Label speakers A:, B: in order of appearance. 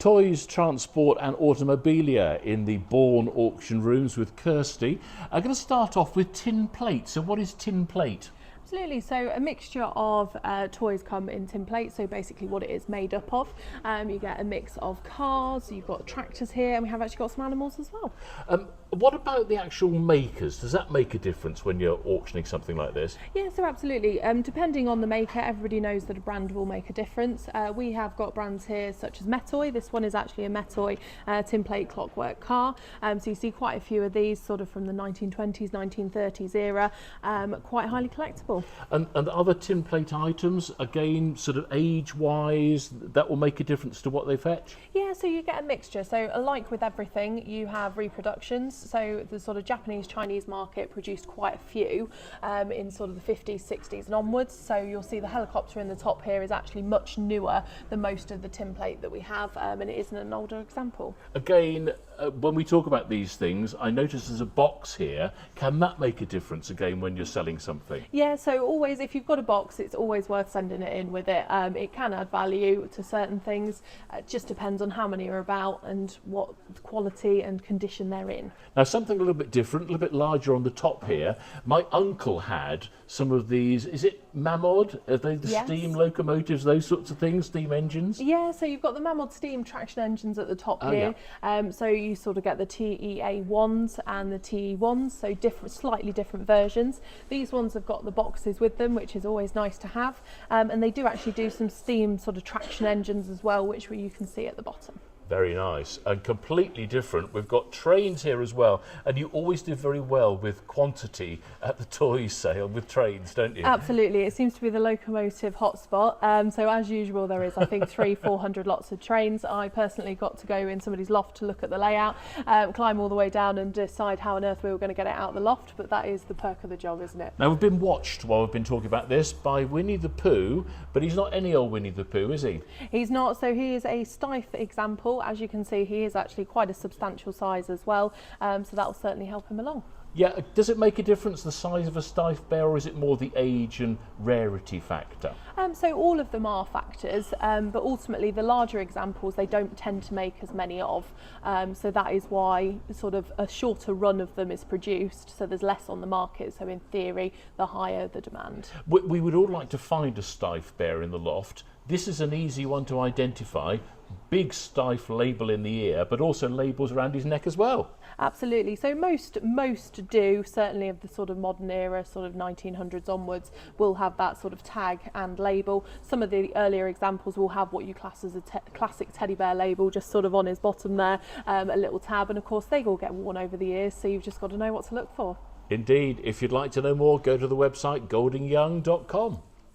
A: Toys, Transport and Automobilia in the Bourne auction rooms with Kirsty. I'm going to start off with tin plate. So what is tin plate?
B: Absolutely, so a mixture of toys come in tin plate, so basically what it is made up of. You get a mix of cars, you've got tractors here, and we have actually got some animals as well.
A: What about the actual makers? Does that make a difference when you're auctioning something like this?
B: Yeah, so absolutely. Depending on the maker, everybody knows that a brand will make a difference. We have got brands here such as Metoy. This one is actually a Metoy tin plate clockwork car. So you see quite a few of these sort of from the 1920s, 1930s era, quite highly collectible.
A: And other tin plate items, again, sort of age-wise, that will make a difference to what they fetch?
B: Yeah, so you get a mixture. So alike with everything, you have reproductions. So the sort of Japanese, Chinese market produced quite a few in sort of the 50s, 60s and onwards. So you'll see the helicopter in the top here is actually much newer than most of the tin plate that we have, and it isn't an older example.
A: Again, when we talk about these things, I notice there's a box here. Can that make a difference again when you're selling something?
B: Yeah, so always, if you've got a box, it's always worth sending it in with it. It can add value to certain things. It just depends on how many are about and what quality and condition they're in.
A: Now, something a little bit different, a little bit larger on the top here. My uncle had some of these. Is it Mamod? Are they the
B: Yes.
A: steam locomotives, those sorts of things, steam engines?
B: Yeah, so you've got the Mamod steam traction engines at the top here. So you sort of get the TEA1s and the TE1s, so slightly different versions. These ones have got the boxes with them, which is always nice to have. And they do actually do some steam sort of traction engines as well, which you can see at the bottom.
A: Very nice and completely different. We've got trains here as well, and you always do very well with quantity at the toy sale with trains, don't you?
B: Absolutely, it seems to be the locomotive hotspot. So as usual, there is, I think, 400 lots of trains. I personally got to go in somebody's loft to look at the layout, climb all the way down and decide how on earth we were going to get it out of the loft, but that is the perk of the job, isn't it?
A: Now, we've been watched while we've been talking about this by Winnie the Pooh, but he's not any old Winnie the Pooh, is he?
B: He's not, so he is a Steiff example. As you can see, he is actually quite a substantial size as well, so that will certainly help him along.
A: Yeah, does it make a difference, the size of a Steiff bear, or is it more the age and rarity factor?
B: So all of them are factors, but ultimately the larger examples they don't tend to make as many of, so that is why sort of a shorter run of them is produced, so there's less on the market, so in theory the higher the demand.
A: We would all like to find a Steiff bear in the loft. This is an easy one to identify. Big Steiff label in the ear, but also labels around his neck as well.
B: Absolutely. So most do, certainly of the sort of modern era, sort of 1900s onwards, will have that sort of tag and label. Some of the earlier examples will have what you class as a classic teddy bear label, just sort of on his bottom there, a little tab, and of course they all get worn over the years, so you've just got to know what to look for.
A: Indeed. If you'd like to know more, go to the website goldingyoung.com.